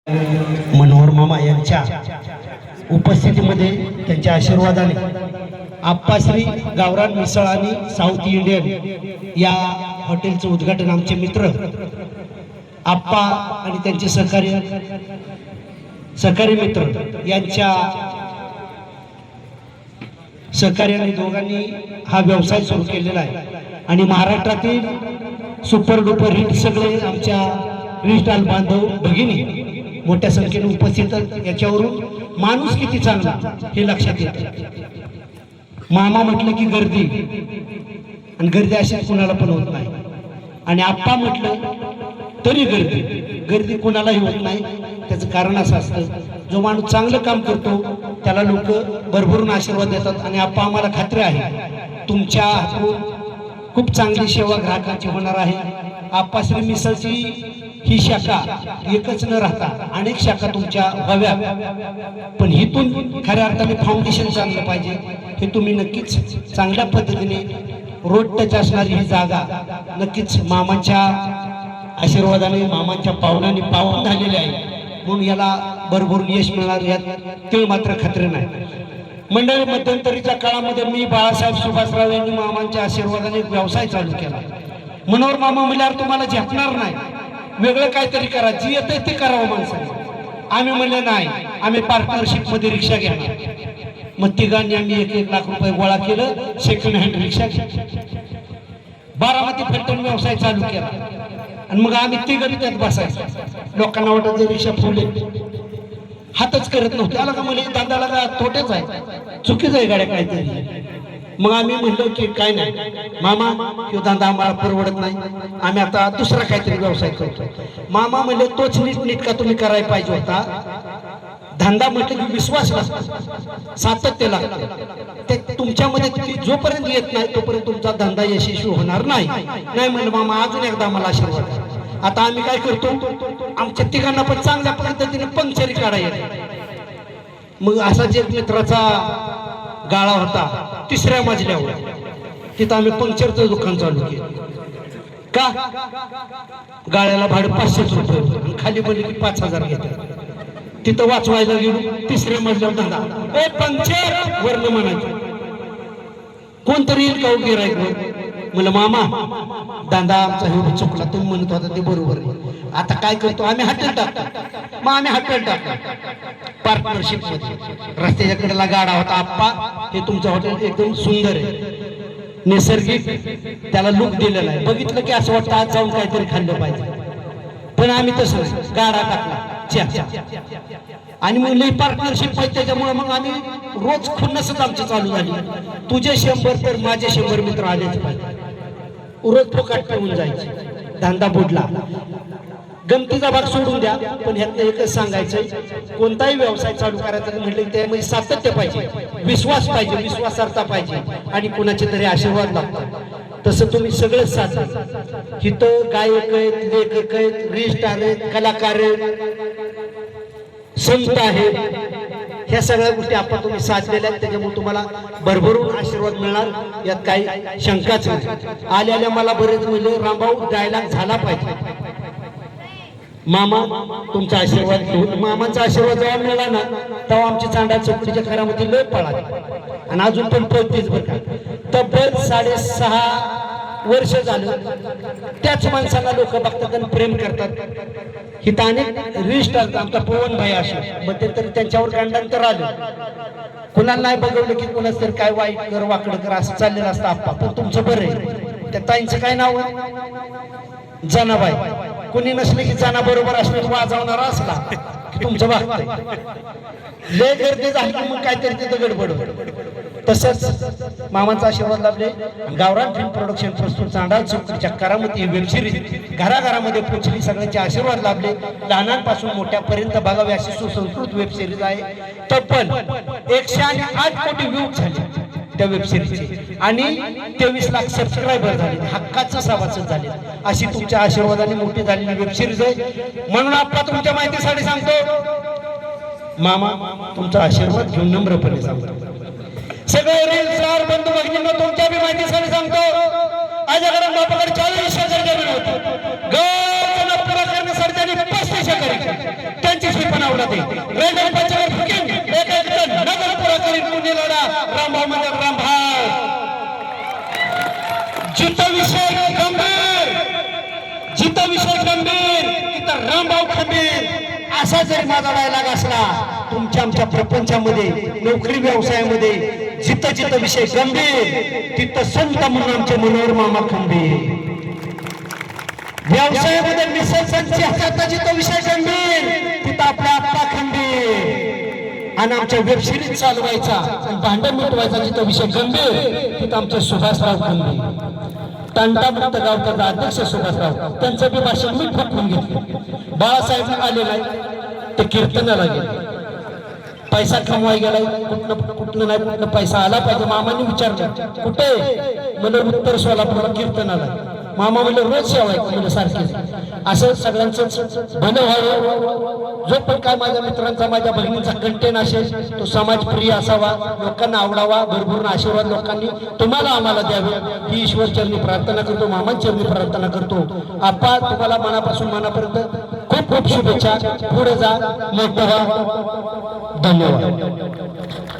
मनोहर मामा यांच्या उपस्थितीमध्ये त्यांच्या आशीर्वादाने आप्पाश्री गावरान मिसळ आणि साऊथ इंडियन या हॉटेलचं उद्घाटन आमचे मित्र आप्पा आणि त्यांचे सहकारी मित्र यांच्या सहकार्याने दोघांनी हा व्यवसाय सुरू केलेला आहे आणि महाराष्ट्रातील सुपर डुपर हिट सगळे आमच्या रिस्टाल बांधव भगिनी मोठ्या संख्येने उपस्थित याच्यावरून माणूस किती चांगला हे लक्षात येते। मामा म्हटलं की गर्दी आणि गर्दी अशी कुणाला पण होत नाही आणि आप्पा म्हटलं तरी गर्दी कुणालाही होत नाही। त्याचं कारण असं असतं जो माणूस चांगलं काम करतो त्याला लोक भरभरून आशीर्वाद देतात आणि आप्पा आम्हाला खात्री आहे तुमच्या हातून खूप चांगली सेवा ग्राहकांची होणार आहे। आप्पाश्री मिसळची ही शाखा एकच न राहता अनेक शाखा तुमच्या व्हाव्या पण हिथून खऱ्या अर्थाने फाउंडेशन चाललं पाहिजे हे तुम्ही नक्कीच चांगल्या पद्धतीने रोड टच असणारी ही जागा नक्कीच मामांच्या आशीर्वादाने मामांच्या पावलाने पावन झालेली आहे म्हणून याला भरभरून यश मिळणार यात तीळ मात्र खात्री नाही। मंडळी मध्यंतरीच्या काळामध्ये मी बाळासाहेब सुभाषराव यांनी मामांच्या आशीर्वादाने व्यवसाय चालू केला। मनोहर मामा म्हणल्यावर तुम्हाला झेपणार नाही वेगळं काहीतरी करा जी येते ते करावं माणसाने। आम्ही म्हणलं नाही आम्ही पार्टनरशिप मध्ये रिक्षा घेणार मग तिघांनी आम्ही 1-1 लाख रुपये गोळा केलं सेकंड हँड रिक्षा बारामती फलटण व्यवसाय चालू केला आणि मग आम्ही तिघांनी त्यात बसायचं। लोकांना वाटत रिक्षा फुले हातच करत नव्हते आला का मला दादाला का तोटेच आहे चुकीच आहे गाड्या काहीतरी। मग आम्ही म्हणलो की काय नाही मामा किंवा धंदा आम्हाला परवडत नाही आम्ही आता दुसरा काहीतरी व्यवसाय करतो। मामा म्हणले तोच नीटका तुम्ही करायला पाहिजे होता। धंदा म्हटलं की विश्वास लागतो सातत्य लागतं ते तुमच्यामध्ये जोपर्यंत येत नाही तोपर्यंत तुमचा धंदा यशस्वी होणार नाही। म्हणलं मामा अजून एकदा आम्हाला आशीर्वाद। आता आम्ही काय करतो आमच्या तिघांना पण चांगल्या पद्धतीने पंक्चरी काढायला मग असाच एक मित्राचा गाळा होता 3ऱ्या मजल्यावर तिथं आम्ही पंक्चरचं दुकान चालू केलं का गाळ्याला भाडं 500 रुपये आणि खाली बोलले की 5000 घेतात। तिथं वाचवायला गेलो 3ऱ्या मजल्यावर धंदा ए पंक्चर वर्ण म्हणायचं कोणतरी येईल का गिराईक म्हणलं मामा धंदा आमचा हे चुकला तुम्ही म्हणत होता ते बरोबर आहे आता काय करतो आम्ही हॉटेल टाकतो। मग आम्ही हॉटेल टाकतो पार्टनरशिप मध्ये रस्त्याच्या कडेला गाडा होता आप्पा हे तुमचं हॉटेल एकदम सुंदर आहे नैसर्गिक त्याला लुक दिलेला आहे बघितलं की असं वाटतं आज जाऊन काहीतरी खाल्लं पाहिजे पण आम्ही तसं गाडा टाकला आणि मग लई पार्टनरशिप पाहिजे त्याच्यामुळे मग आम्ही रोज खुन्नसच आमची चालू झाली तुझे 100 तर माझे 100 मित्र आलेच पाहिजे रोज फुकट पिऊन जायचे धंदा बुडला। गमतीचा भाग सोडून द्या पण ह्यातलं एकच सांगायचंय कोणताही व्यवसाय चालू करायचा म्हटलं त्यामध्ये सातत्य पाहिजे विश्वास पाहिजे विश्वासार्हता पाहिजे आणि कोणाचे तरी आशीर्वाद लागतात। तसं तुम्ही सगळंच साधलं इथं गायक आहेत लेखक आहेत रिस्टार आहेत कलाकार आहेत संत आहेत ह्या सगळ्या गोष्टी आपण तुम्ही साधलेल्या आहेत त्याच्यामुळे तुम्हाला भरभरून आशीर्वाद मिळणार यात काही शंकाच नाही। आल्या मला बरेच म्हणजे रामभाऊ डायलॉग झाला पाहिजे मामा तुमचा आशीर्वाद घेऊन मामांचा आशीर्वाद जेव्हा मिळाला ना तेव्हा आमची चांडा चौकडीच्या घरामध्ये लय पळाली आणि अजून पण पळतेच बरं का। तब्बल 6.5 वर्ष झालं त्याच माणसाला लोक बघतात आणि प्रेम करतात। हिथं अनेक रिस्टार आमचा पवन भाई असे मध्यंतरी त्यांच्यावर गंडांतर आलं कुणाला नाही बघवलं की कुणाच तरी काय वाईट कर वाकडं कर असं चाललेलं असतं आप्पा पण तुमचं बरं आहे। त्या ताईंचं काय नाव आहे जनाबाई कोणी नसले की जाना बरोबर असले वाजवणारा असला की तुमचं बघताय लय गर्दी झाली की मग काहीतरी तिथं गडबड। तसंच मामांचा आशीर्वाद लाभले गावरान फिल्म प्रोडक्शन प्रस्तुत चांडा चौकडीच्या करामती वेब सिरीज घराघरामध्ये पोहोचली सगळ्यांचे आशीर्वाद लाभले लहानांपासून मोठ्यापर्यंत बघावी अशी सुसंस्कृत वेब सिरीज आहे। तब्बल 108 कोटी व्ह्यूज झाले त्या वेब सिरीजचे आणि 23 लाख सबस्क्रायबर झाले हक्काचं सभासद झाले अशी तुमच्या आशीर्वादाने मोठी झालेली वेब सिरीज आहे। म्हणून आपण तुमच्या माहितीसाठी सांगतो मामा तुमचा आशीर्वाद घेऊन नम्रपणे सांगतो सगळे रील स्टार बंधू भगिनींना तुमच्या बी माहितीसाठी सांगतो आजकडे बापाकडे 40,000 जमीन होती गौरव पुरा करण्यासाठी त्यांनी 35 एकर त्यांची रँडम पंचावर फुकेन एक एक टन नगर पुरा करीन पुणे लढा रामभाऊ म्हणजे रामभाऊ जित विषय गंभीर जित विषय गंभीर तिथं रामभाऊ खंबीर असा जरी माझा डायलॉग असला तुमच्या आमच्या प्रपंचामध्ये नोकरी व्यवसायामध्ये जिथं जिथं विषय गंभीर तिथं संत म्हणून आमचे मनोहर मामा खंबीर व्यवसायामध्ये मिसळसंची हाताचा जिथं विषय गंभीर तिथं आपला आप्पा खंबीर आणि आमच्या वेब सिरीज चालवायचा आणि भांडण मिटवायचा जिथं विषय गंभीर तिथं आमचे सुभाषराव खंबीर तांडामुक्त गावचा अध्यक्ष सुभाषराव त्यांचं बी भाषण मी ठोकून घेतलं बाळासाहेब आले नाही ते कीर्तनाला गेले पैसा कमवाय गेलाय कुठनं नाही कुठनं पैसा आला पाहिजे मामाने विचारलं कुठे म्हणलं उत्तर सोलापूरला कीर्तनाला मामा म्हणलं रोज सेवा आहे म्हणजे सारखी असं सगळ्यांचं भलं व्हावं जो पण काय माझ्या मित्रांचा माझ्या बहिणींचा कंटेन असेल तो समाजप्रिय असावा लोकांना आवडावा भरभरून आशीर्वाद लोकांनी तुम्हाला आम्हाला द्यावे ही ईश्वर चरणी प्रार्थना करतो मामांचरणी प्रार्थना करतो आप्पा तुम्हाला मनापासून मनापर्यंत खूप खूप शुभेच्छा पुढे जा मोठं व्हा धन्यवाद